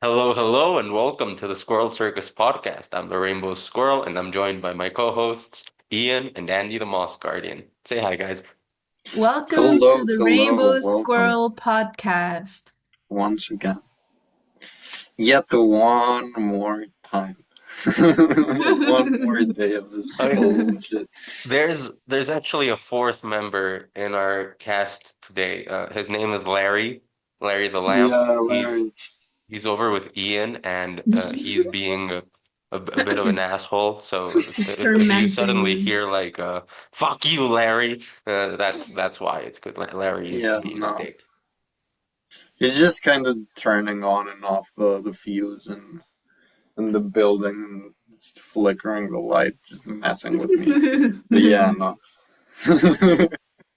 Hello, hello, and welcome to the Squirrel Circus podcast. I'm the Rainbow Squirrel, and I'm joined by my co-hosts, Ian and Andy the Moss Guardian. Say hi, guys. Welcome to Hello, the hello, Rainbow welcome Squirrel podcast. once again. Yet one more time. One more day of this Okay. bullshit. There's actually a fourth member in our cast today. His name is Larry, Larry the Lamp. Yeah, He's Larry. he's over with Ian, and he's being a bit of an asshole. So if you Tormenting suddenly you. hear like "fuck you, Larry," that's why. It's good. Larry is Yeah, being a no. dick. He's just kind of turning on and off the fuse and the building, just flickering the light, just messing with me. But yeah, no.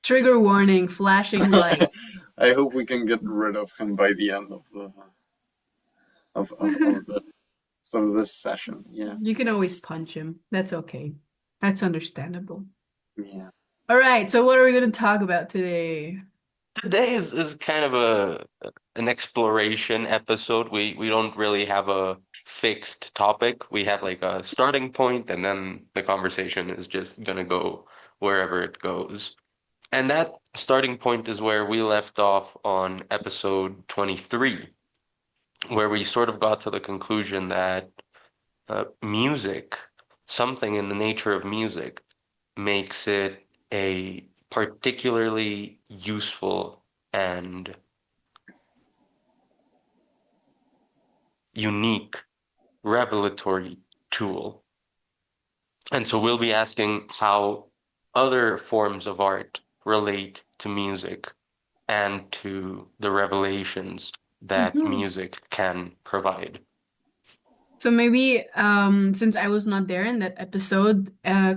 Trigger warning, flashing light. I hope we can get rid of him by the end of the of this session. Yeah. You can always punch him. That's okay. That's understandable. Yeah. All right, so what are we going to talk about today? Today is kind of an exploration episode. We don't really have a fixed topic. We have like a starting point, and then the conversation is just gonna go wherever it goes. And that starting point is where we left off on episode 23, where we sort of got to the conclusion that music, something in the nature of music, makes it a particularly useful and unique revelatory tool. And so we'll be asking how other forms of art relate to music and to the revelations that Mhm. music can provide. So maybe since I was not there in that episode,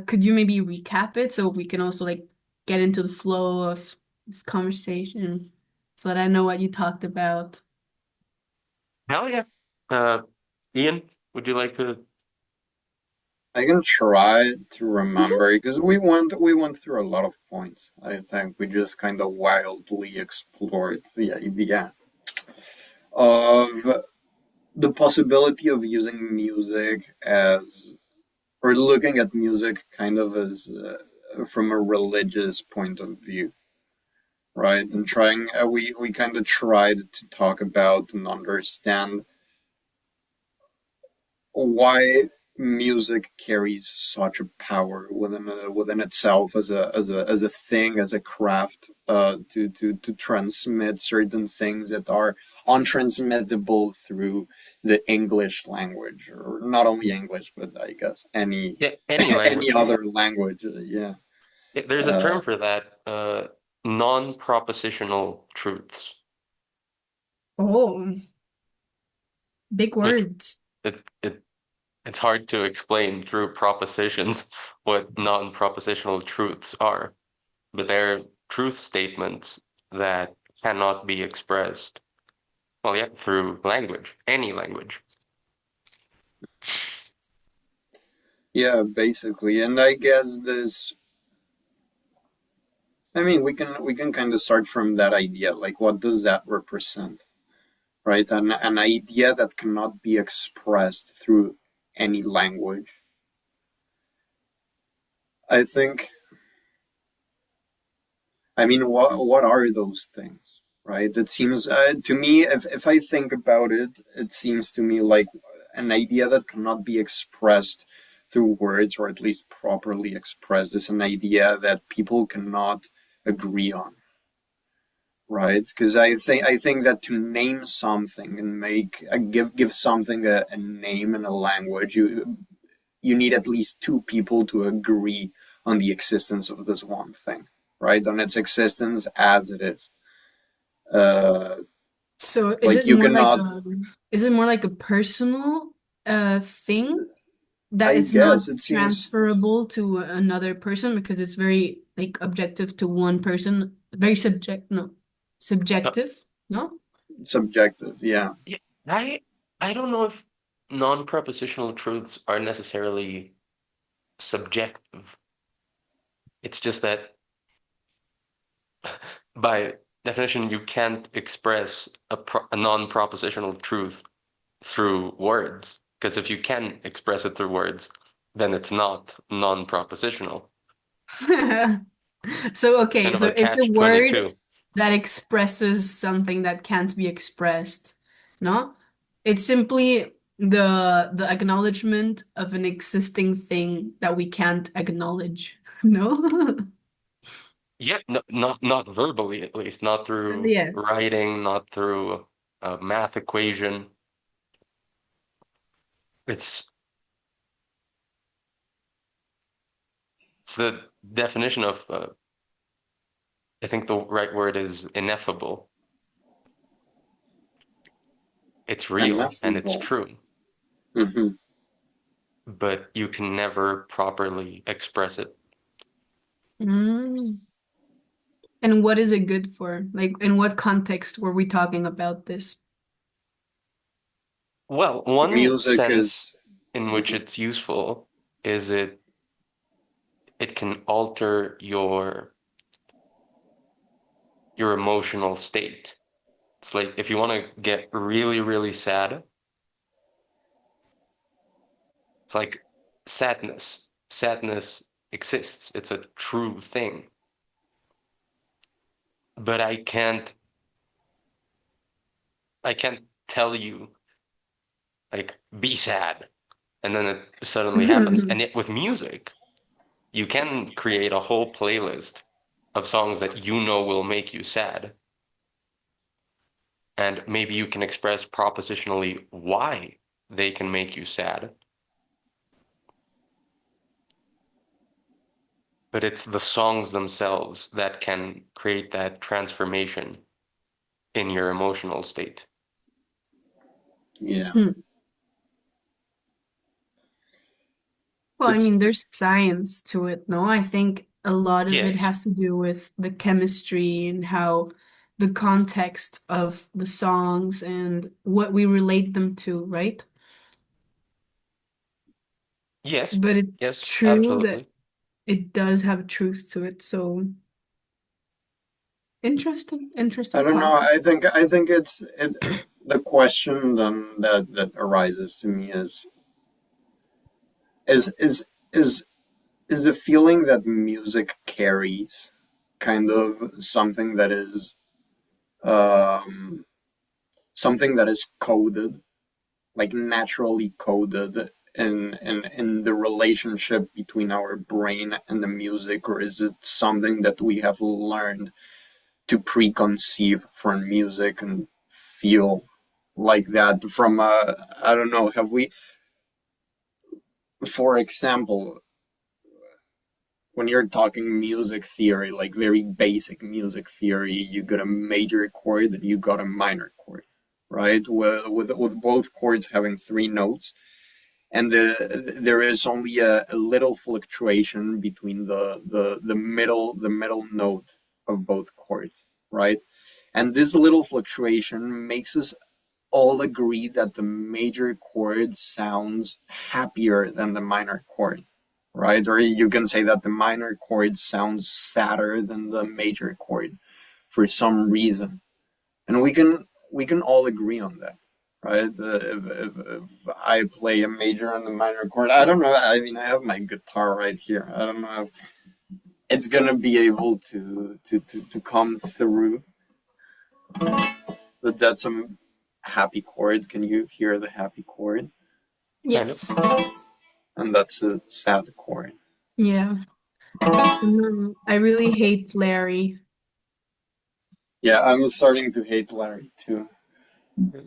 could you maybe recap it so we can also like get into the flow of this conversation so that I know what you talked about? Hell yeah. Uh, Ian, would you like to? I can try to remember because we went through a lot of points. I think we just kind of wildly explored the idea of the possibility of using music as or looking at music kind of as from a religious point of view, right? And trying we kind of tried to talk about and understand why music carries such a power within itself as a thing, as a craft, to transmit certain things that are untransmittable through the English language, or not only English, but I guess any Yeah, any any language. other language. Yeah. There's a Uh, term for that, non-propositional truths, Oh, big which words. it it's hard to explain through propositions what non-propositional truths are, but they're truth statements that cannot be expressed, well, yeah, through language, any language. yeah, basically, and I guess this. I mean, we can kind of start from that idea. Like, what does that represent? Right? An idea that cannot be expressed through any language. I think, I mean, what are those things, right? It seems to me, if I think about it, it seems to me like an idea that cannot be expressed through words, or at least properly expressed, is an idea that people cannot agree on, right? Because I think that to name something and make give something a name in a language, you need at least two people to agree on the existence of this one thing, right? On its existence as it is. Uh, So is like it you more like cannot. a personal thing that I it's not guess it seems. transferable to another person because it's very like objective to one person, very Uh, subjective, no? Subjective. Yeah. yeah, I don't know if non-propositional truths are necessarily subjective. It's just that by definition, you can't express a non-propositional truth through words. Because if you can express it through words, then it's not non-propositional. So, okay, Kind of so a it's a catch word 22. that expresses something that can't be expressed, no? It's simply the acknowledgement of an existing thing that we can't acknowledge, no? Yeah, no, not verbally at least, not through Yeah. writing, not through a math equation. It's it's the definition of I think the right word is ineffable. It's real and it's Ineffable. true, Hmm. but you can never properly express it. Mm. And what is it good for? Like, in what context were we talking about this? Well, one Music sense is. in which Mhm. it's useful is it can alter your emotional state. It's like if you want to get really, really sad, it's like sadness. Sadness exists. It's a true thing. But I can't tell you like be sad and then it suddenly happens. And yet with music, you can create a whole playlist of songs that you know will make you sad. And maybe you can express propositionally why they can make you sad. But it's the songs themselves that can create that transformation in your emotional state. Yeah. Hmm. Well, I It's mean, there's science to it, no? I think a lot of it Yes, has to do with the chemistry and how the context of the songs and what we relate them to, right? yes, But it's yes, true that absolutely. it does have truth to it. So interesting, I interesting don't know. topic. I think it's it. The question then that arises to me is is is is the feeling that music carries kind of um, something that is coded, like naturally coded in the relationship between our brain and the music, or is it something that we have learned to preconceive from music and feel like that from I don't know, have we, for example, when you're talking music theory, like very basic music theory, you got a major chord and you got a minor chord, right? With both chords having three notes, and there is only a little fluctuation between the middle note of both chords, right? And this little fluctuation makes us all agree that the major chord sounds happier than the minor chord, right? Or you can say that the minor chord sounds sadder than the major chord for some reason, and we can all agree on that, right? If I play a major and a minor chord, I don't know. I mean, I have my guitar right here. I don't know if it's gonna be able to come through, but that's a happy chord. Can you hear the happy chord? Kind of. Yes, yes. And that's a sad chord. Yeah. I really hate Larry. Yeah, I'm starting to hate Larry too.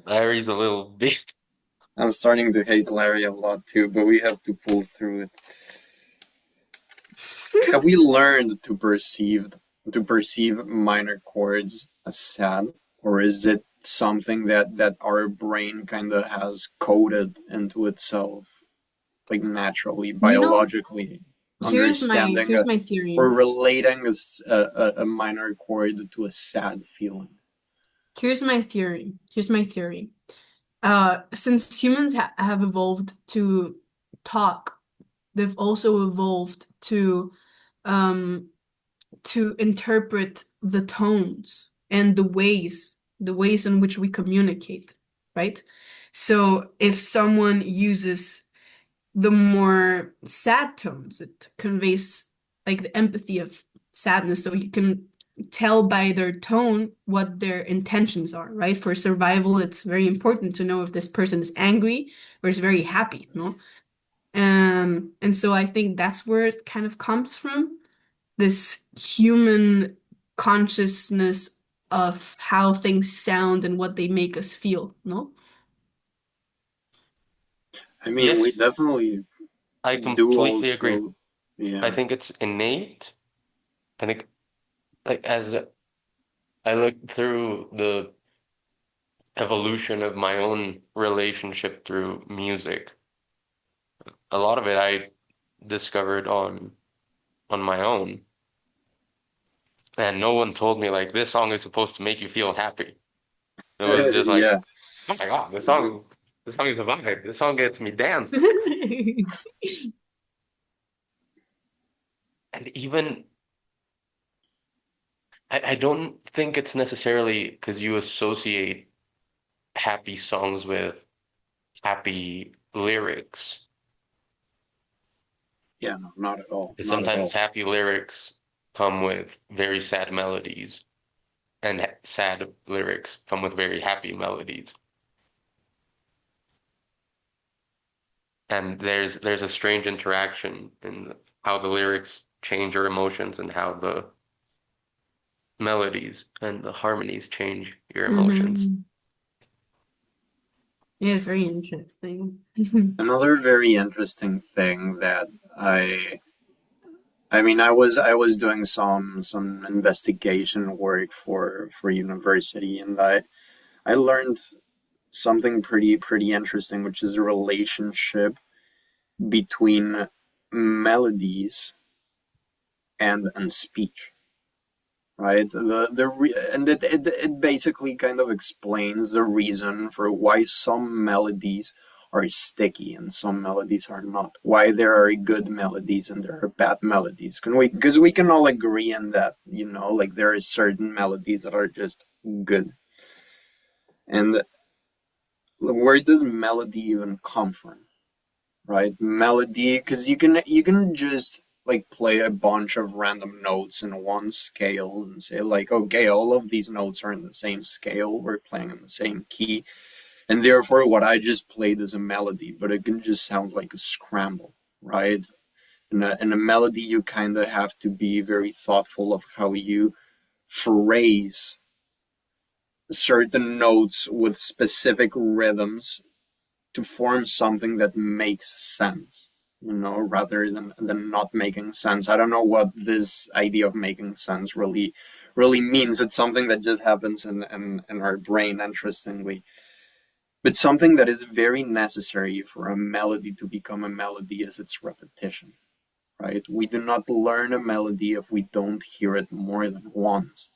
Larry's a little bit. I'm starting to hate Larry a lot too, but we have to pull through it. Have we learned to perceive minor chords as sad, or is it something that our brain kind of has coded into itself, like naturally, You know, biologically, here's my understanding here's my theory. or relating a minor chord to a sad feeling? Here's my theory. Here's my theory. Since humans have evolved to talk, they've also evolved um to interpret the tones and the ways in which we communicate, right? So if someone uses the more sad tones, it conveys like the empathy of sadness. So you can tell by their tone what their intentions are, right? For survival, it's very important to know if this person is angry or is very happy, no? And so I think that's where it kind of comes from, this human consciousness of how things sound and what they make us feel, no? I mean, we Yes, definitely I do completely agree. also, I yeah. think it's innate. I think like as I look through the evolution of my own relationship through music, a lot of it I discovered on my own. And no one told me like this song is supposed to make you feel happy. It was just like, Yeah. oh my God, this song is a vibe. This song gets me dancing. And even I don't think it's necessarily because you associate happy songs with happy lyrics. Yeah, no, not at all. 'Cause Not at sometimes all. happy lyrics come with very sad melodies, and sad lyrics come with very happy melodies. And there's a strange interaction in how the lyrics change your emotions and how the melodies and the harmonies change your emotions. Hmm. Yeah, it's very interesting. Another very interesting thing that I I mean, I was doing some investigation work for university, and I learned something pretty interesting, which is the relationship between melodies and speech, right? And it basically kind of explains the reason for why some melodies are sticky and some melodies are not. Why there are good melodies and there are bad melodies. Can we? Because we can all agree on that, like there are certain melodies that are just good. And where does melody even come from? Right? Melody, because you can just like play a bunch of random notes in one scale and say like, okay, all of these notes are in the same scale, we're playing in the same key, and therefore what I just played is a melody, but it can just sound like a scramble, right? In a melody, you kind of have to be very thoughtful of how you phrase certain notes with specific rhythms to form something that makes sense, rather than not making sense. I don't know what this idea of making sense really means. It's something that just happens in our brain, interestingly. But something that is very necessary for a melody to become a melody is its repetition, right? We do not learn a melody if we don't hear it more than once.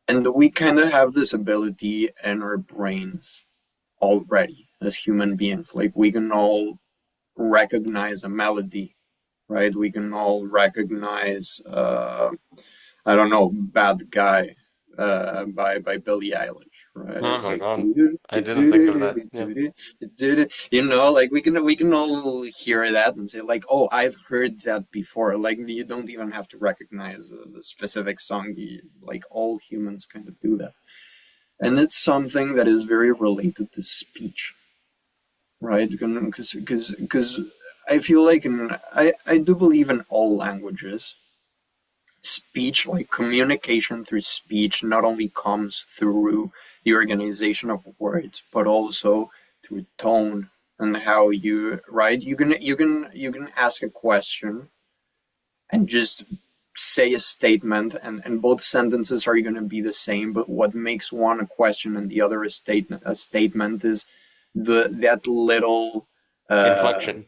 And we kind of have this ability in our brains already as human beings. Like we can all recognize a melody, right? We can all recognize, I don't know, "Bad Guy" by Billie Eilish, right? Oh my Like, God. I didn't think of that. Yeah. like we can all hear that and say like, "Oh, I've heard that before." Like you don't even have to recognize the specific song. Like all humans kind of do that, and it's something that is very related to speech, right? Because I feel like I do believe in all languages. Speech, like communication through speech, not only comes through the organization of words, but also through tone and how you, right? You can ask a question and just say a statement, and both sentences are going to be the same, but what makes one a question and the other a statement is that little uh Inflection.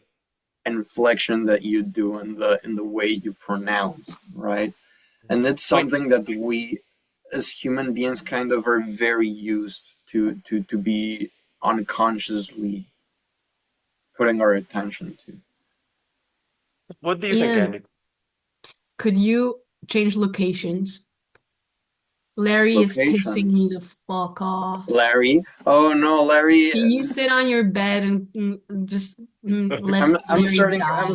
inflection that you do in the way you pronounce, right? And it's Wait, something that we as human beings kind of are very used to be unconsciously putting our attention to. what do you think, Ian, Andy? could you change locations? Larry is pissing Location. me the fuck off. Larry. Oh no, Larry. Can you sit on your bed and just let I'm Larry starting. die?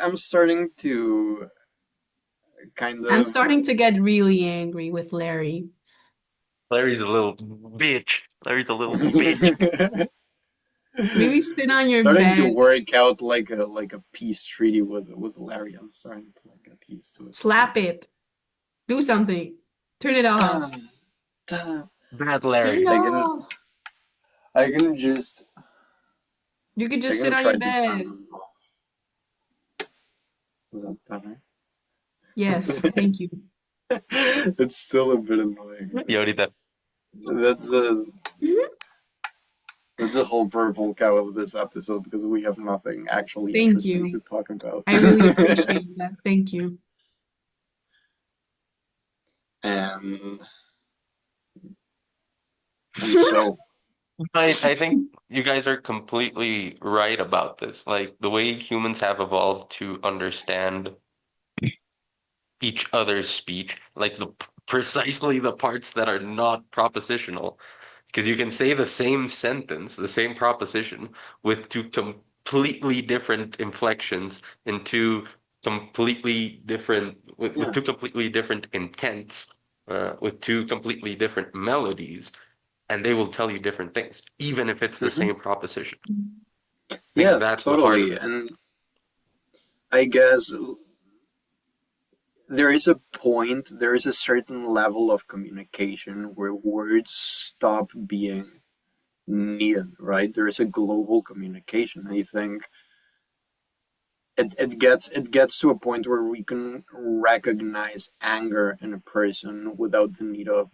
I'm starting to kind I'm of. starting to get really angry with Larry. Larry's a little bitch. Larry's a little bitch. Maybe sit on your Starting to bed, work out like a peace treaty with Larry. I'm starting to like get used to it. slap it, do something, turn it off, Damn, damn. Bad turn it Larry. off. I can just You could I just sit can on try your to turn bed. them off. Is that better? Yes, thank you. It's still a bit annoying. Y Like ahorita, that's the whole purple cow of this episode because we have nothing actually Thank interesting to you. talk about. I really appreciate that. Thank you. and and so I think you guys are completely right about this. Like the way humans have evolved to understand each other's speech, like precisely the parts that are not propositional. Because you can say the same sentence, the same proposition, with two completely different inflections and with yeah. two completely different intents, with two completely different melodies, and they will tell you different things, even if it's the Hmm. same proposition. I think Yeah, that's the heart totally. of it. And I guess there is a certain level of communication where words stop being needed, right? There is a global communication. I think it gets to a point where we can recognize anger in a person without the need of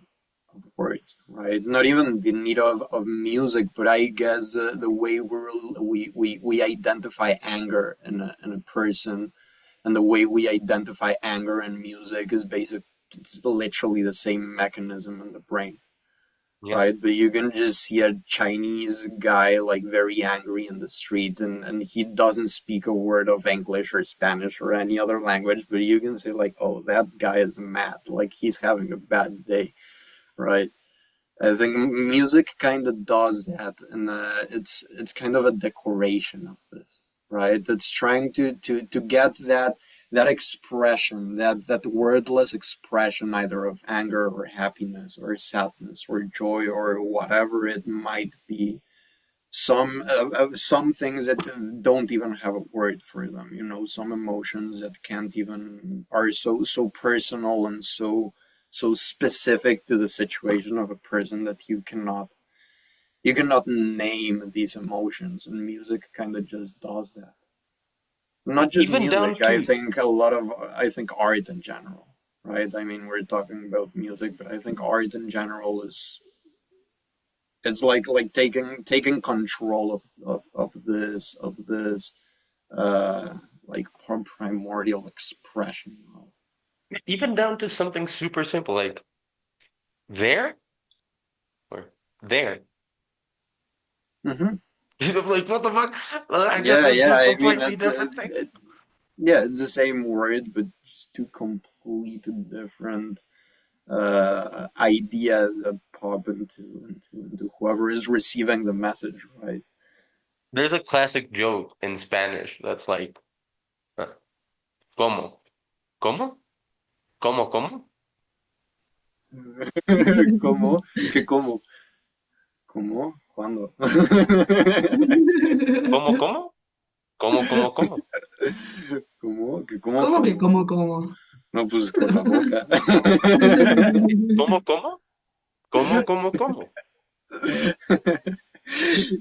words, right? Not even the need of music, but I guess the way we identify anger in a person and the way we identify anger in music is basic. It's literally the same mechanism in the brain, Yeah. right? But you can just see a Chinese guy like very angry in the street, and he doesn't speak a word of English or Spanish or any other language, but you can say like, oh, that guy is mad, like he's having a bad day, right? I think music kind of does that, and it's kind of a decoration of this, right? It's trying to get that expression, that wordless expression, either of anger or happiness or sadness or joy or whatever it might be. Some things that don't even have a word for them, you know, some emotions that can't even are so personal and so specific to the situation of a person that you cannot name these emotions, and music kind of just does that. Not just Even down music, I to think a lot of I think art in general, right? I mean, we're talking about music, but I think art in general is it's like taking control of this uh like primordial expression of even down to something super simple like there or there. hmm I'm like, what the fuck? I guess yeah, it's yeah, two I mean completely different things. yeah, it's the same word but just two complete different ideas that pop into whoever is receiving the message, right? There's a classic joke in Spanish that's like, uh, ¿cómo? ¿Cómo? ¿Cómo? ¿Cómo? ¿Cómo? ¿Qué cómo? ¿Cómo? ¿Cuándo? ¿Cómo? ¿Cómo? ¿Cómo? ¿Cómo? ¿Cómo? ¿Cómo? ¿Qué cómo? ¿Cómo que ¿Cómo? cómo? No, pues con la boca. ¿Cómo? ¿Cómo? ¿Cómo? ¿Cómo? ¿Cómo?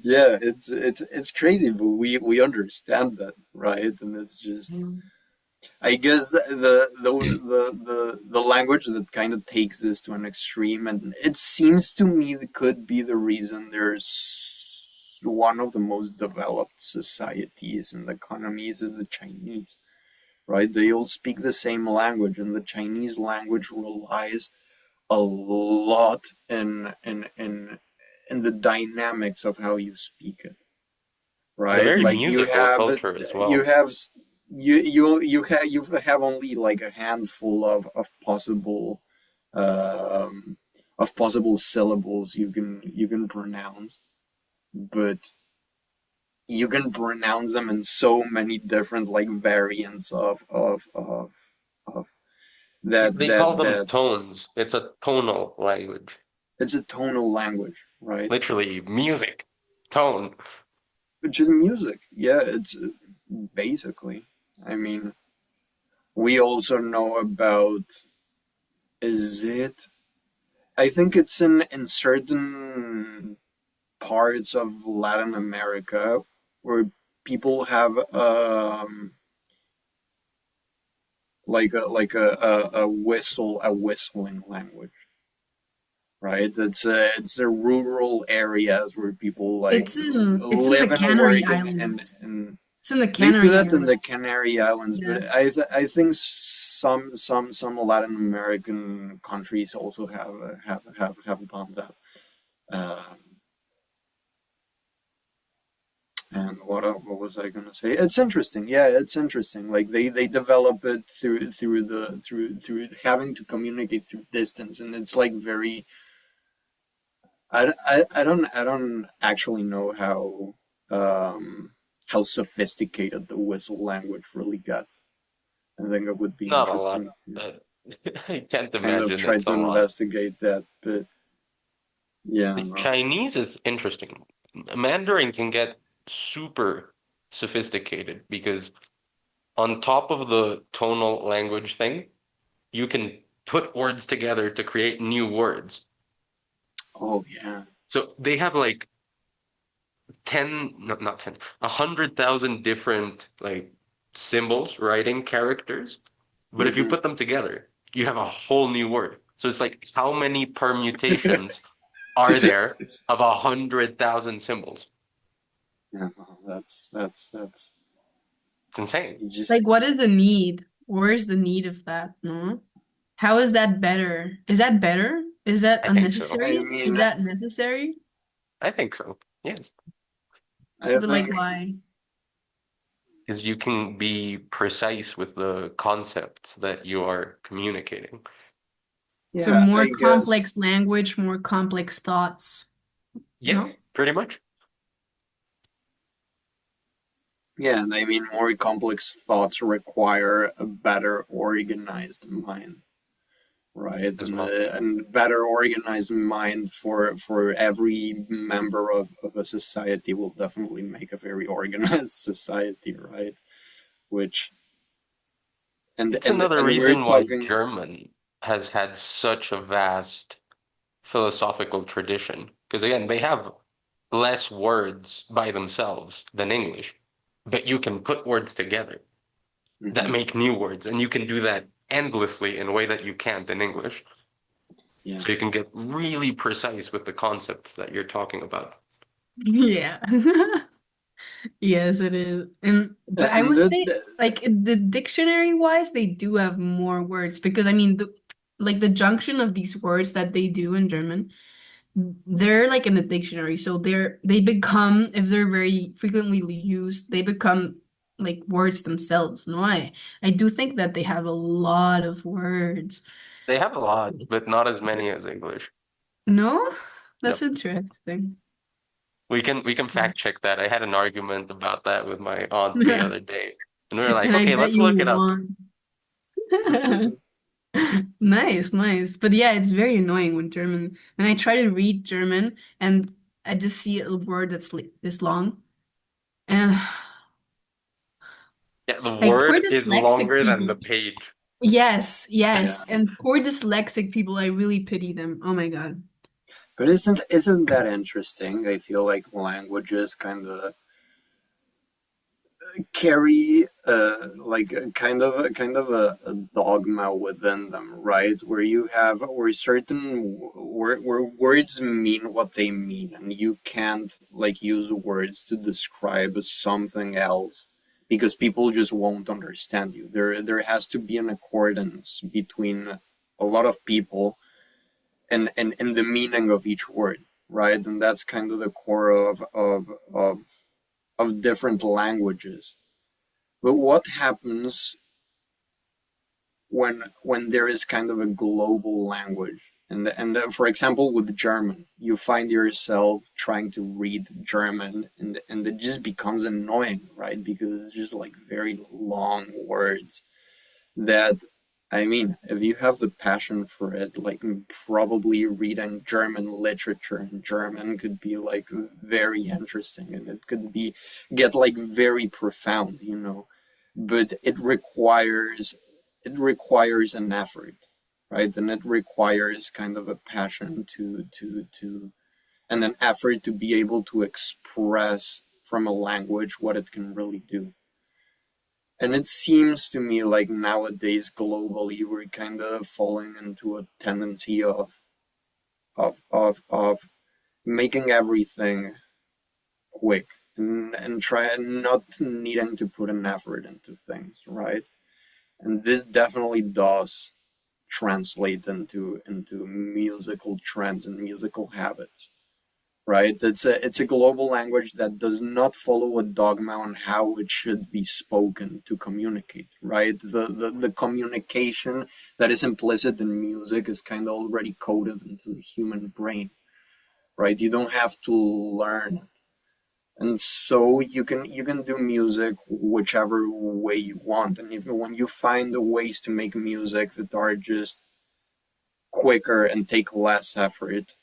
Yeah, it's crazy, but we understand that, right? And it's just I guess the language that kind of takes this to an extreme, and it seems to me that could be the reason there's one of the most developed societies and economies is the Chinese, right? They all speak the same language, and the Chinese language relies a lot in the dynamics of how you speak it, It's a right? very Like musical culture as you well. have you have only like a handful of possible of possible syllables you can pronounce, but you can pronounce them in so many different like variants of They call them that tones. It's a tonal language. it's a tonal language, right? Literally music. Tone. Which is music. Yeah, it's basically. I mean, we also know about, is it? I think it's in certain parts of Latin America where people have a whistle a whistling language, right? It's the rural areas where people like It's in the live and Canary work Islands. and It's in the they do Canary that in Islands. the Canary Islands, Yeah. but I think some Latin American countries also have done that. Um, and what was I gonna say? It's interesting. Yeah, it's interesting. Like they develop it through having to communicate through distance, and it's like very. I don't actually know how sophisticated the whistle language really gets. I think it would be Not a lot. interesting to But I can't kind of imagine try it's to a lot. investigate that. But yeah, The no. Chinese is interesting. Mandarin can get super sophisticated because on top of the tonal language thing, you can put words together to create new words. Oh yeah. So they have like 10, no, not 10, 100,000 different like symbols, writing characters. But if you Mm-hmm. put them together, you have a whole new word. So it's like how many permutations are there of 100,000 symbols? Yeah, no, that's It's insane. you just. Like, what is the need? Where is the need of that? No? How is that better? Is that better? Is that I think so. I unnecessary? Is mean, that necessary? I think so. Yes. I But like, think why? Is you can be precise with the concepts that you are communicating. So yeah, more I guess complex language, more complex thoughts. Yeah, No? pretty much. yeah, and I mean more complex thoughts require a better organized mind, right? As well. And better organized mind for every member of a society will definitely make a very organized society, right? Which It's another and we're reason why talking. German has had such a vast philosophical tradition. Because again, they have less words by themselves than English, but you can put words together that Mhm, make new words, and you can do that endlessly in a way that you can't in English. yeah, So you can get really precise with the concepts that you're talking about. Yeah. Yes, it is. And but I and would say like the dictionary wise, they do have more words because I mean like the junction of these words that they do in German, they're like in the dictionary. So they become, if they're very frequently used, they become like words themselves. No, I do think that they have a lot of words. They have a lot, but not as many as English. No? That's Yep. interesting. We can fact check that. I had an argument about that with my aunt the And other day. And we were like, I okay, bet let's you look it up. won. Nice, nice. But yeah, it's very annoying when I try to read German and I just see a word that's like this long. And Yeah, the like poor word is dyslexic longer than people. the page. Yes, yeah. yes. And poor dyslexic people, I really pity them. Oh my God. But isn't that interesting? I feel like languages carry like a kind of a dogma within them, right? Where you have where certain where words mean what they mean, and you can't like use words to describe something else because people just won't understand you. There has to be an accordance between a lot of people and the meaning of each word, right? And that's kind of the core of different languages. But what happens when there is kind of a global language And for example, with German, you find yourself trying to read German, and it just becomes annoying, right? Because it's just like very long words that, I mean, if you have the passion for it, like probably reading German literature in German could be like very interesting, and it could be get like very profound, you know. But it requires an effort, right? And it requires kind of a passion to and an effort to be able to express from a language what it can really do. And it seems to me like nowadays globally we're kind of falling into a tendency of making everything quick, and try not needing to put an effort into things, right? And this definitely does translate into musical trends and musical habits, right? It's a global language that does not follow a dogma on how it should be spoken to communicate, right? The communication that is implicit in music is kind of already coded into the human brain, right? You don't have to learn it. And so you can do music whichever way you want, and even when you find the ways to make music that are just quicker and take less effort,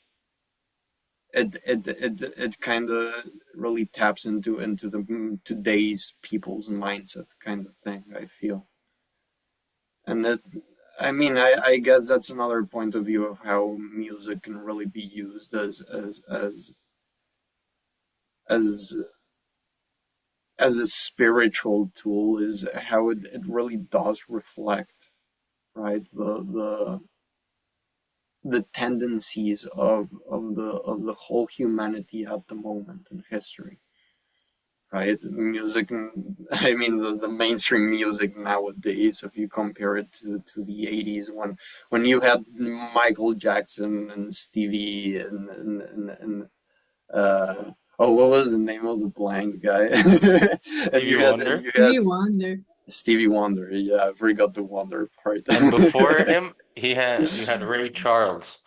it kind of really taps into the today's people's mindset kind of thing, I feel. And it, I mean, I guess that's another point of view of how music can really be used as as a spiritual tool, is how it really does reflect, right, the tendencies of the whole humanity at the moment in history, right? Music, I mean, the mainstream music nowadays, if you compare it to the 80s, when you had Michael Jackson and Stevie oh, what was the name of the blind guy? and Stevie you had and Wonder. you had Stevie Wonder. Stevie Wonder. Yeah, I forgot the Wonder part. And before him, you had Ray Charles.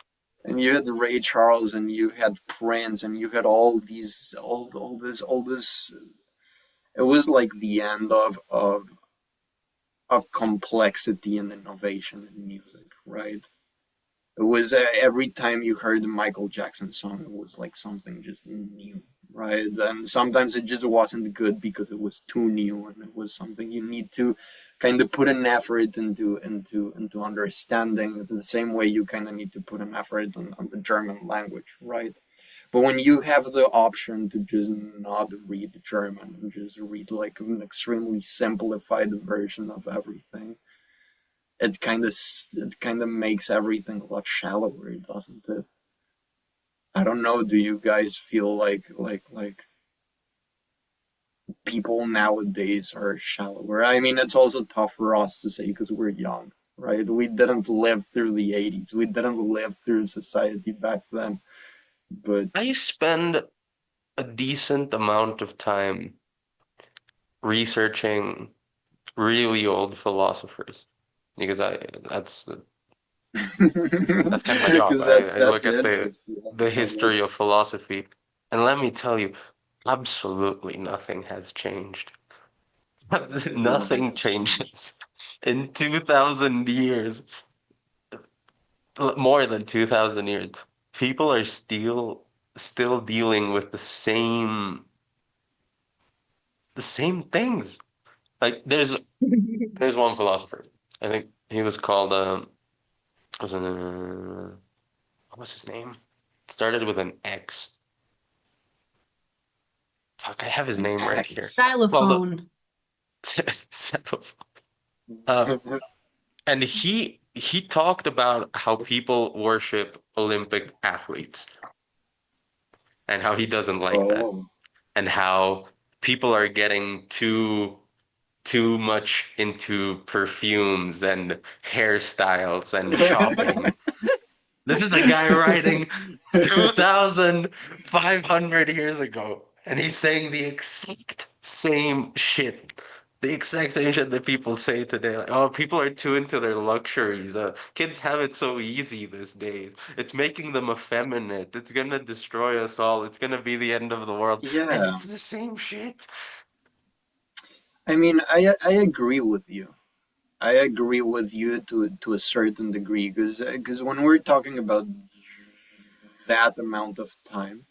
And you had Ray Charles, and you had Prince, and you had all this. It was like the end of complexity and innovation in music, right? It was every time you heard a Michael Jackson song, it was like something just new, right? And sometimes it just wasn't good because it was too new, and it was something you need to kind of put an effort into understanding. It's the same way you kind of need to put an effort on the German language, right? But when you have the option to just not read German and just read like an extremely simplified version of everything, it kind of makes everything a lot shallower, doesn't it? I don't know. Do you guys feel like people nowadays are shallower? I mean, it's also tough for us to say because we're young, right? We didn't live through the 80s. We didn't live through society back then. But I spend a decent amount of time researching really old philosophers because I that's kind of my job. because I that's look at interesting. the I guess. history of philosophy, and let me tell you, absolutely nothing has changed. Nothing Nothing has changed. changes in 2000 years, more than 2000 years. People are still dealing with the same things. Like there's one philosopher. I think he was called was it, what was his name? Started with an X. Fuck, I have his An name right here. axe. Well, the Xylophone. uh, and he talked about how people worship Olympic athletes and how he doesn't like that, Oh. and how people are getting too much into perfumes and hairstyles and shopping. This is a guy writing 2,500 years ago, and he's saying the exact same shit The exact same shit that people say today. Like, oh, people are too into their luxuries. Kids have it so easy these days. It's making them effeminate. It's gonna destroy us all. It's gonna be the end of the world. And Yeah, it's the same shit. I mean, I agree with you. I agree with you to a certain degree because when we're talking about that amount of time,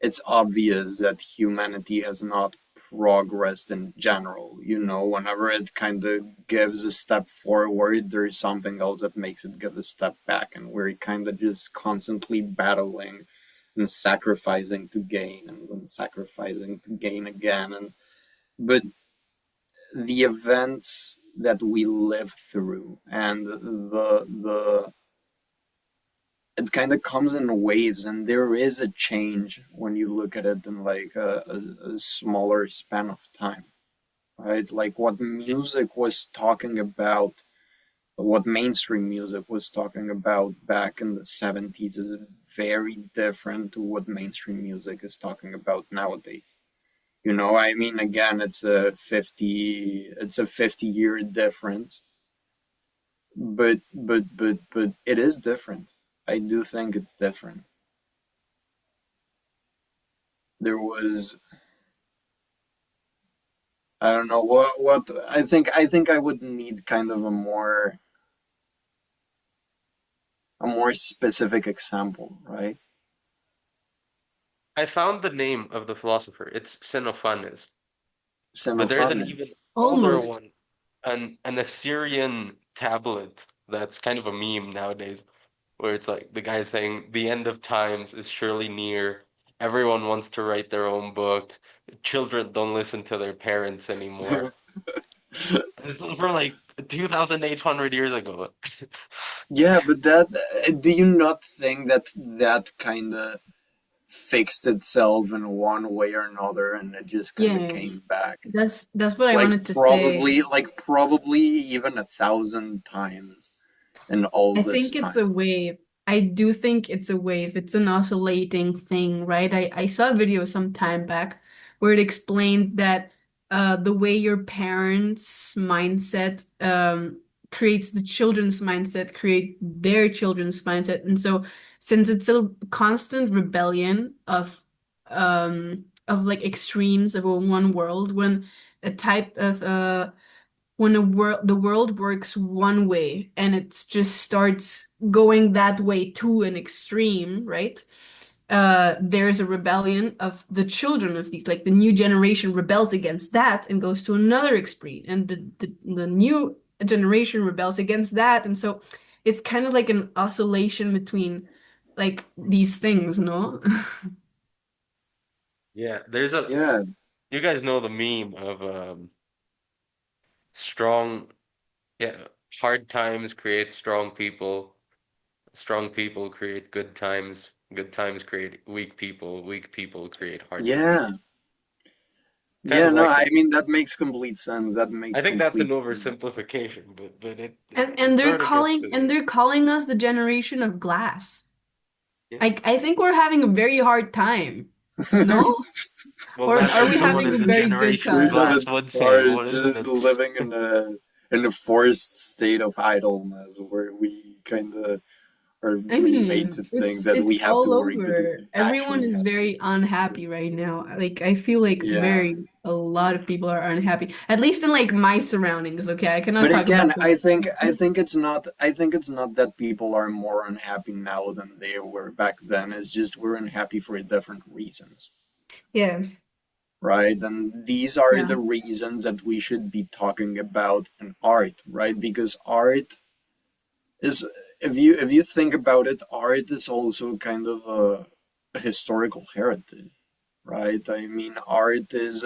it's obvious that humanity has not progressed in general. You know, whenever it kind of gives a step forward, there's something else that makes it give a step back, and we're kind of just constantly battling and sacrificing to gain, and then sacrificing to gain again. And but the events that we live through and the it kind of comes in waves, and there is a change when you look at it in like a smaller span of time, right? Like what music was talking about, what mainstream music was talking about back in the 70s is very different to what mainstream music is talking about nowadays. You know, I mean, again, it's a 50-year difference, but it is different. I do think it's different. There was, I don't know what I think I would need kind of a more specific example, right? I found the name of the philosopher. It's Xenophanes. But there's an even Xenophanes. older Almost. one, an Assyrian tablet that's kind of a meme nowadays, where it's like the guy saying the end of times is surely near. Everyone wants to write their own book. Children don't listen to their parents anymore. This is from like 2,800 years ago. Yeah, but do you not think that that kind of fixed itself in one way or another, and it just kind of Yeah, came back? that's what I wanted to say. Like probably even 1,000 times in all I this think it's time. a wave. I do think it's a wave. It's an oscillating thing, right? I saw a video some time back where it explained that the way your parents' mindset creates the children's mindset, create their children's mindset. And so since it's a constant rebellion of like extremes of a one world, when a type of when the world works one way and it just starts going that way to an extreme, right? There's a rebellion of the children of these, like the new generation rebels against that and goes to another extreme, and the new generation rebels against that, and so it's kind of like an oscillation between like these things, no? Yeah, there's a Yeah, you guys know the meme of strong yeah, hard times create strong people. Strong people create good times. Good times create weak people. Weak people create hard yeah, times. Kind yeah. of No, like I that. mean that makes complete sense. That I makes think that's an complete sense. oversimplification, but And it they're sort of gets calling to and the they're calling us the generation of glass. yeah. I think we're having a very hard time. No? Well, Or that's are what we someone having in a the very good generation of We're not time? glass at would say, are what isn't just it? living in a forced state of idleness where we kind of are I made to mean, think it's that it's we have to all work, but over. we Everyone actually is have to very work. unhappy right now. Like I feel like Yeah. a lot of people are unhappy. At least in like my surroundings, okay? I cannot But talk about again, the I think it's not that people are more unhappy now than they were back then. It's just we're unhappy for different reasons, Yeah. right? And these are Yeah. the reasons that we should be talking about in art, right? Because art is, if you think about it, art is also kind of a historical heritage, right? I mean, art is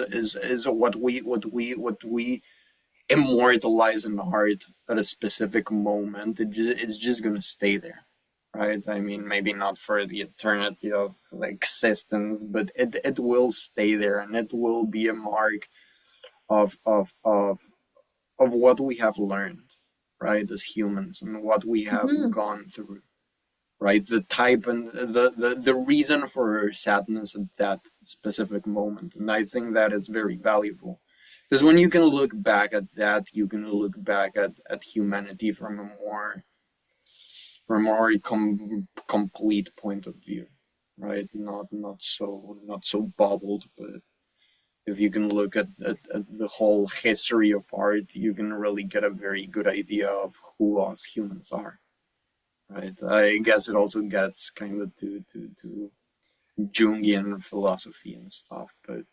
what we immortalize an art at a specific moment. It's just gonna stay there, right? I mean, maybe not for the eternity of existence, but it will stay there, and it will be a mark of of of of what we have learned, right, as humans, and what we have Mhm. gone through, right? The type and the reason for sadness at that specific moment, and I think that is very valuable. Because when you can look back at that, you can look back at humanity from a more complete point of view, right? Not so bubbled, but if you can look at the whole history of art, you can really get a very good idea of who us humans are, right? I guess it also gets kind of to Jungian philosophy and stuff, but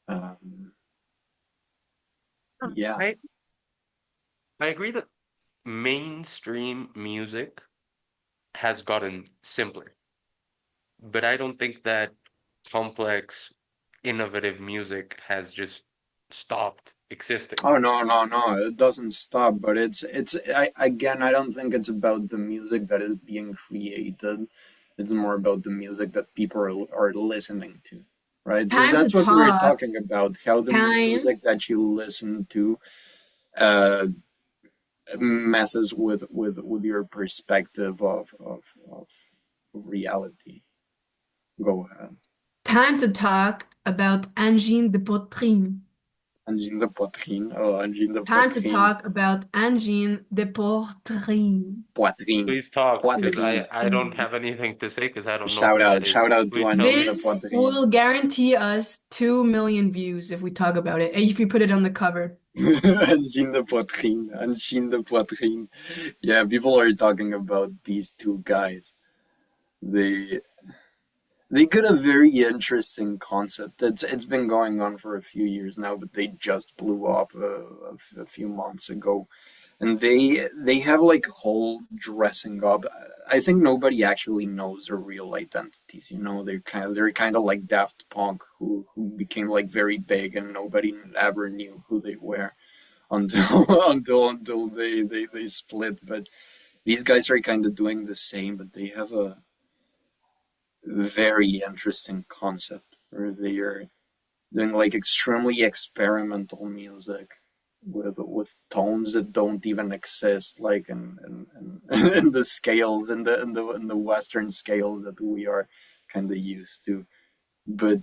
um, yeah. I I agree that mainstream music has gotten simpler, but I don't think that complex, innovative music has just stopped existing. Oh no, no, no! It doesn't stop, but again, I don't think it's about the music that is being created. It's more about the music that people are listening to, right? Because Time to that's what we were talk. talking about, how the Time. music that you listen to uh, messes with your perspective of reality. Go ahead. Time to talk about angine de poitrine. Angine de poitrine. Oh, angine de Time to poitrine. talk about angine de poitrine. Poitrine. Please talk, because Poitrine. I don't have anything to say because I don't know Shout who that out, is. shout out to Please tell Angine me. de This Poitrine. will guarantee us 2 million views if we talk about it, if you put it on the cover. Angine de Poitrine. Angine de Poitrine. Yeah, people are talking about these two guys. They they got a very interesting concept. It's been going on for a few years now, but they just blew up a few months ago. And they have like a whole dressing up. I think nobody actually knows their real identities. They're kind of like Daft Punk, who became like very big, and nobody ever knew who they were until until they split. But these guys are kind of doing the same, but they have a very interesting concept where they are doing like extremely experimental music with tones that don't even exist, like in the scales in the Western scale that we are kind of used to. But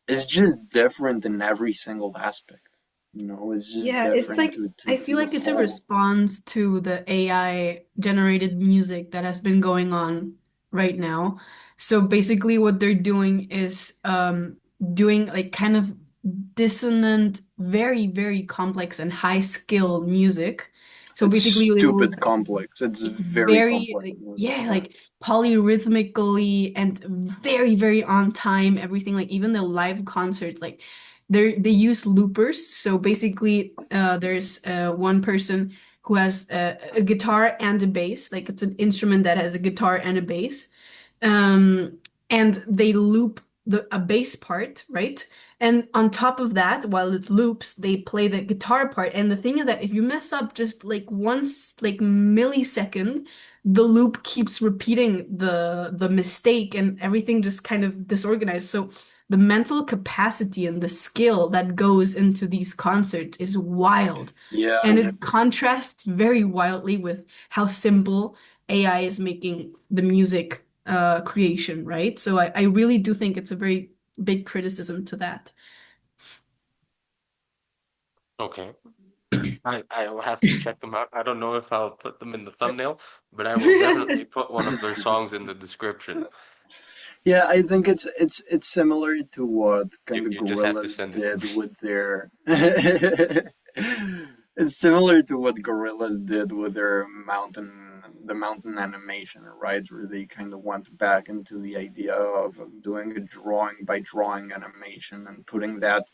it's just different in every single aspect. It's just Yeah, it's different like to to I to feel the like it's a whole. response to the AI generated music that has been going on right now. So basically what they're doing is doing like kind of dissonant, very, very complex and high skill music. So It's basically they will stupid complex. It's very very complex like music. yeah, Yeah. like polyrhythmically and very, very on time, everything like even the live concerts like they use loopers. So basically there's one person who has a guitar and a bass, like it's an instrument that has a guitar and a bass. Um, and they loop a bass part, right? And on top of that, while it loops, they play the guitar part. And the thing is that if you mess up just like once, like millisecond, the loop keeps repeating the mistake and everything just kind of disorganized. So the mental capacity and the skill that goes into these concerts is wild. And Yeah. it contrasts very wildly with how simple AI is making the music creation, right? So I really do think it's a very big criticism to that. Okay. I will have to check them out. I don't know if I'll put them in the thumbnail, but I will definitely put one of their songs in the description. Yeah, I think it's similar to what kind of You just have to gorillas send it to did me. with their. It's similar to what gorillas did with the mountain animation, right? Where they kind of went back into the idea of doing a drawing by drawing animation and putting that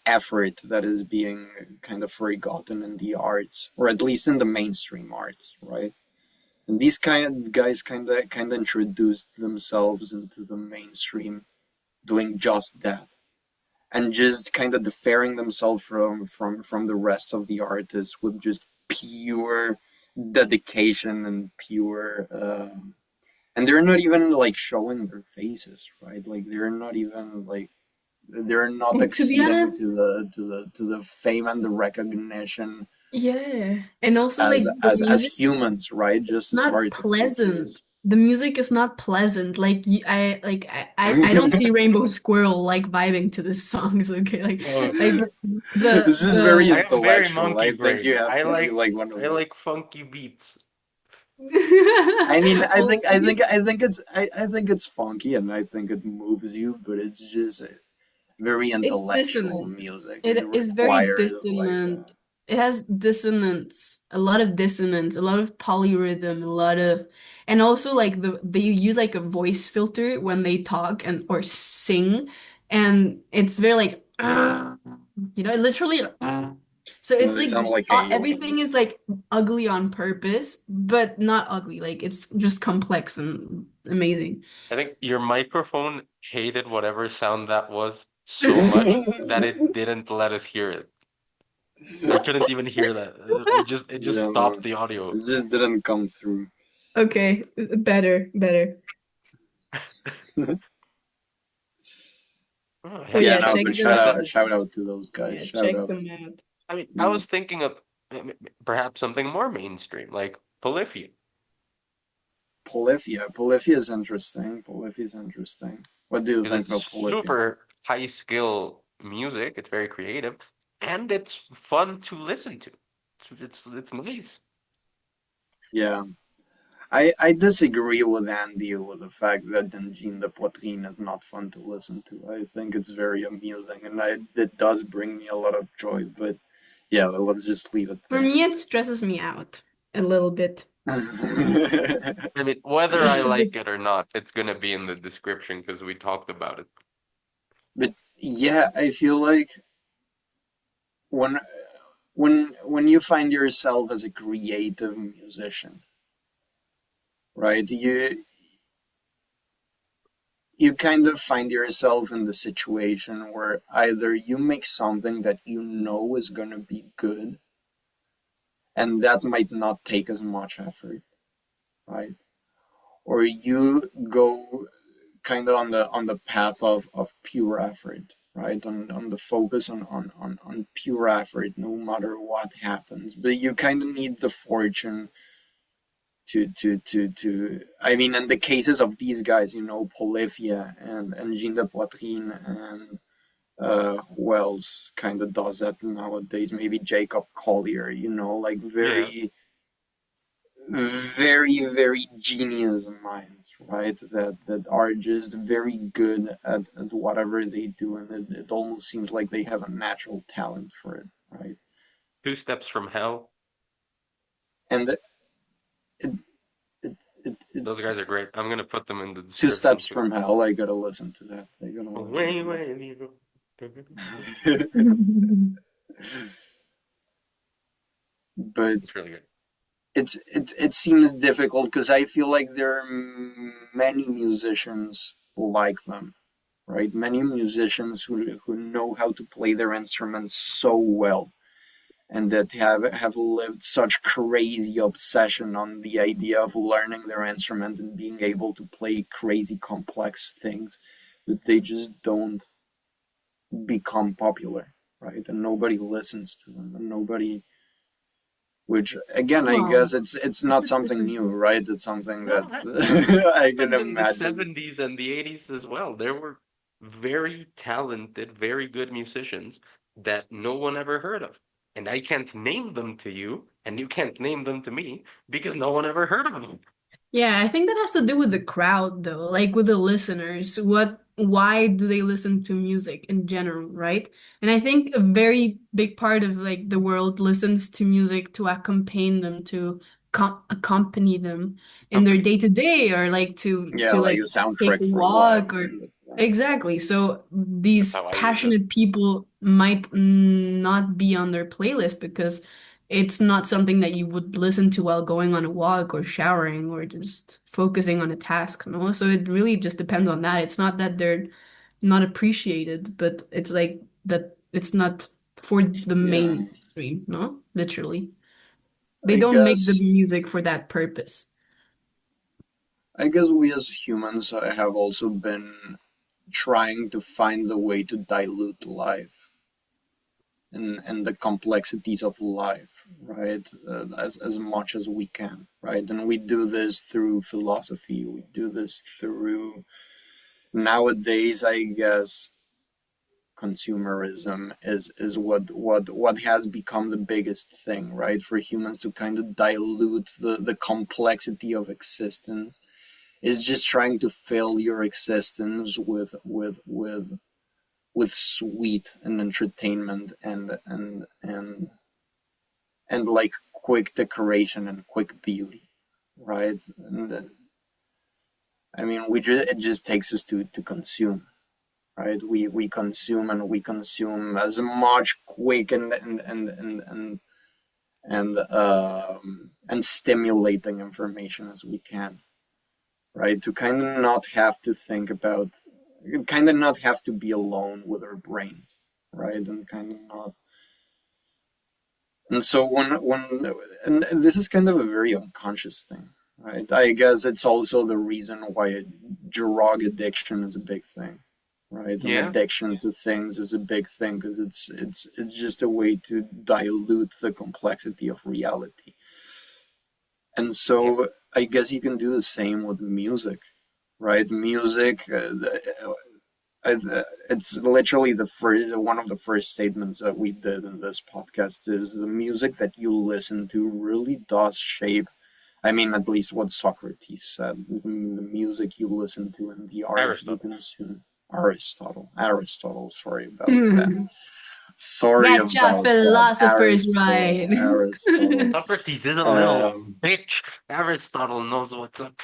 effort that is being kind of forgotten in the arts, or at least in the mainstream arts, right? And these kind of guys kind of introduced themselves into the mainstream, doing just that, and just kind of differing themselves from the rest of the artists with just pure dedication and pure. And they're not even like showing their faces, right? Like they're not And to be acceding honest, to the fame and the recognition yeah. And also as like the as music as humans, right? Just as not artists, which is pleasant. the music is not pleasant. I don't see Rainbow Squirrel like vibing to the songs. Okay, Uh, like the This is very I the. am very intellectual. monkey I think you brain. have to be like one of I those. like funky beats. I mean, Well, I think it's funky and I think it moves you, but it's just very it's intellectual dissonant. music. It It is very requires like dissonant. It has dissonance, a lot of dissonance, a lot of polyrhythm, a lot of, and also like they use like a voice filter when they talk and or sing, and it's very like, literally. So you know, it's they like sound like aliens. everything is like ugly on purpose, but not ugly. Like it's just complex and amazing. I think your microphone hated whatever sound that was so much that it didn't let us hear it. I couldn't even hear that. It just Yeah, no, stopped the audio. it just didn't come through. Okay, better, better. Oh, So Yeah, yeah, heavens. no, check but those out. shout out to those guys. Yeah, Shout check out. them out. I mean, I Yeah. was thinking of perhaps something more mainstream, like Polyphia. Polyphia is interesting. Polyphia is interesting. What do you because think it's about Polyphia? super high skill music. It's very creative, and it's fun to listen to. It's nice. Yeah. I disagree with Andy with the fact that Engine de Poitrine is not fun to listen to. I think it's very amusing and it does bring me a lot of joy, but yeah, let's just leave it For there. me, it stresses me out a little bit. I mean, whether I It's a like bit. it or not, it's gonna be in the description because we talked about it. But yeah, I feel like when when you find yourself as a creative musician, right? You kind of find yourself in the situation where either you make something that you know is going to be good and that might not take as much effort, right? Or you go kind of on the path of pure effort, right? On the focus on pure effort, no matter what happens. But you kind of need the fortune to I mean, in the cases of these guys, Polyphia and Jean de Poitrine and who else kind of does that nowadays? Maybe Jacob Collier, like Yeah. very genius minds, right? That are just very good at whatever they do, and it almost seems like they have a natural talent for it, right? Two Steps from Hell. And it, it Those guys are great. I'm gonna put them in the Two description steps too. from hell. I gotta listen to that. I gotta listen Away, to away, you. that. But It's really good. it seems difficult because I feel like there are many musicians like them, right? Many musicians who know how to play their instruments so well and that have lived such crazy obsession on the idea of learning their instrument and being able to play crazy complex things that they just don't become popular, right? And nobody listens to them and nobody, which again, I Well, guess it's it's not a something different new, right? It's something No, that that I can happened in the imagine. 70s and the 80s as well. There were very talented, very good musicians that no one ever heard of. And I can't name them to you, and you can't name them to me because no one ever heard of them. Yeah, I think that has to do with the crowd though, like with the listeners. Why do they listen to music in general, right? And I think a very big part of like the world listens to music to accompany them, to accompany them in their Company. day to day, or like Yeah, to like a like take a soundtrack for life, walk or kind of. Yeah. exactly. So That's these how I use it. passionate people might not be on their playlist because it's not something that you would listen to while going on a walk or showering or just focusing on a task, no? So it really just depends on that. It's not that they're not appreciated, but it's like that it's not for the Yeah, mainstream, no? Literally. They I don't make the guess. music for that purpose. I guess we as humans have also been trying to find a way to dilute life and the complexities of life, right? As much as we can, right? And we do this through philosophy. We do this through nowadays, I guess, consumerism is what has become the biggest thing, right? For humans to kind of dilute the complexity of existence is just trying to fill your existence with sweet and entertainment and like quick decoration and quick beauty, right? And I mean, it just takes us to consume, right? We consume and we consume as much quick and stimulating information as we can, right? To kind of not have to think about, kind of not have to be alone with our brains, right? And kind of not. And so and this is kind of a very unconscious thing, right? I guess it's also the reason why drug addiction is a big thing, right? An Yeah. addiction to things is a big thing because it's just a way to dilute the complexity of reality. And Yeah. so I guess you can do the same with music, right? Music, it's literally the first one of the first statements that we did in this podcast is the music that you listen to really does shape. I mean, at least what Socrates said. The music you listen to and the art you Aristotle. consume. Aristotle. Sorry about that. Sorry Gotcha, about that. philosophers, right? Aristotle. Socrates is a little Um, bitch. Aristotle knows what's up.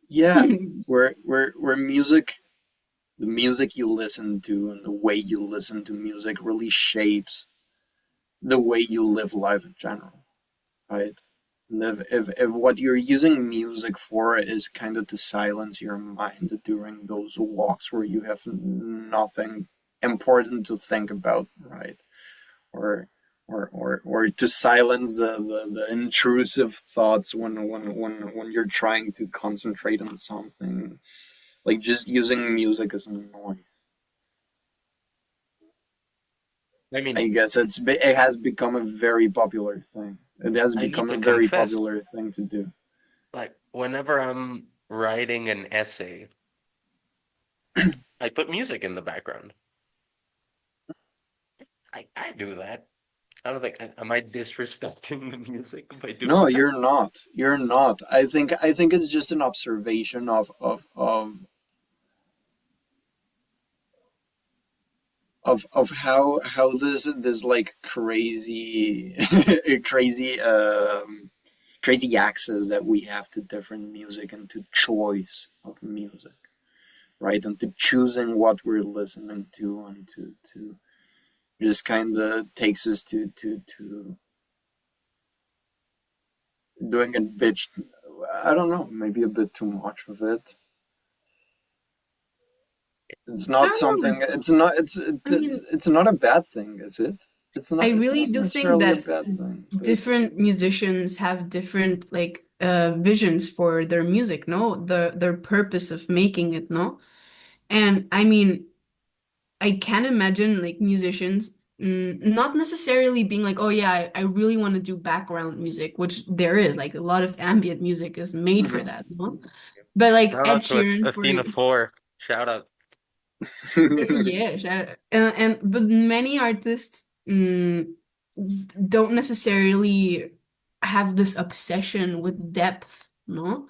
yeah, where music, the music you listen to and the way you listen to music really shapes the way you live life in general, right? And if what you're using music for is kind of to silence your mind during those walks where you have nothing important to think about, right? Or or to silence the intrusive thoughts when you're trying to concentrate on something, like just using music as a noise. I I mean, guess it has become a very popular thing. It has I need become to a very confess, popular thing to do. like, whenever I'm writing an essay, I put music in the background. I do that. I don't think, am I disrespecting the music by No, doing that? you're not. You're not. I think it's just an observation of how this like crazy crazy crazy access that we have to different music and to choice of music, right? And to choosing what we're listening to and to just kind of takes us to doing a bit, I don't know, maybe a bit too much of it. It's I not don't know. something. It's not. I mean, It's not a bad thing, is it? It's I not. It's really not do think necessarily a that bad thing. But different musicians have different like visions for their music, no? Their purpose of making it, no? And I mean, I can imagine like musicians not necessarily being like, oh yeah, I really want to do background music, which there is like a lot of ambient music is made for mhm. that, no? But like Shout Ed out to Sheeran, for Athena 4. Shout out. yeah, and but many artists don't necessarily have this obsession with depth, no?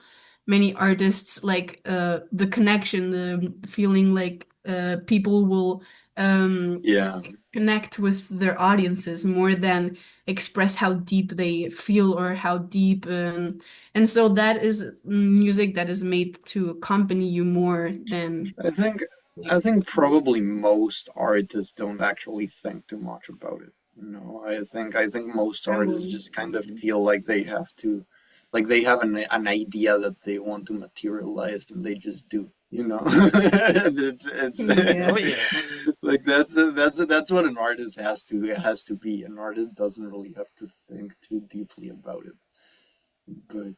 Many artists like the connection, the feeling like people will Yeah, connect with their audiences more than express how deep they feel or how deep and so that is music that is made to accompany you more than I think. like I think probably most artists don't actually think too much about it. I think most artists probably. just kind of feel like they have to, like they have an idea that they want to materialize, and they just do. It's Yeah. Oh yeah. like that's what an artist has to be. An artist doesn't really have to think too deeply about it. But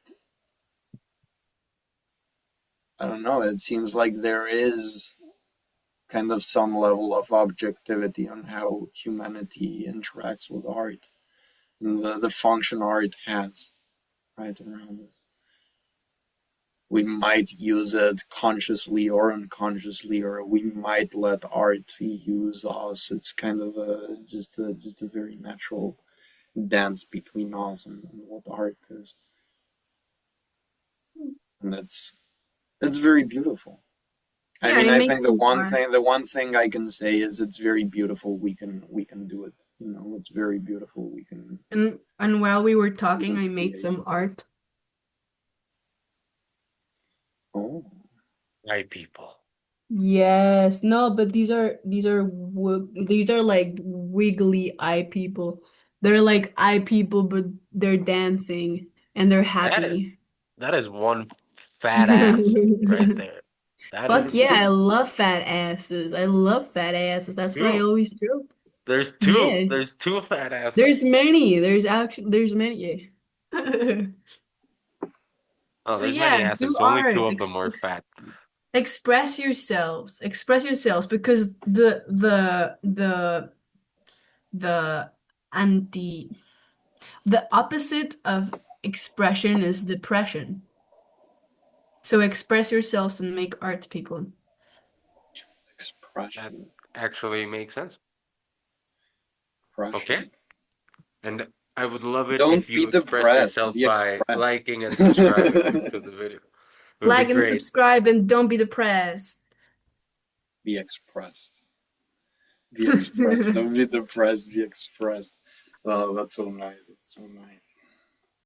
I don't know. It seems like there is kind of some level of objectivity on how humanity interacts with art. the function art has right around us. We might use it consciously or unconsciously, or we might let art use us. It's kind of just a very natural dance between us and what art is, and it's very beautiful. I Yeah, mean, it I think makes you are. the one thing I can say is it's very beautiful. We can do it. You know, it's very beautiful. And while we were We talking, can I made create. some art. Oh, Right, people. Yes, no, but these are like wiggly eye people. They're like eye people, but they're dancing and they're That is happy. that is one fat ass right there. That Fuck is yeah, I love fat asses. I love fat asses. That's why I two. always joke. There's two. Yeah, There's two fat there's asses. many. There's many. Yeah. Oh, So there's many yeah, do asses. Only two art. of them are fat. Express yourselves. Express yourselves because the anti the opposite of expression is depression. So express yourselves and make art, people. That expression, actually makes sense. Okay. expression. And I would love it Don't if be you expressed depressed. yourself Be by expressed. liking and subscribing to the video. It would be Like and great. subscribe and don't be depressed. Be expressed. Be expressed. Don't be depressed. Be expressed. Oh, that's so nice. That's so nice.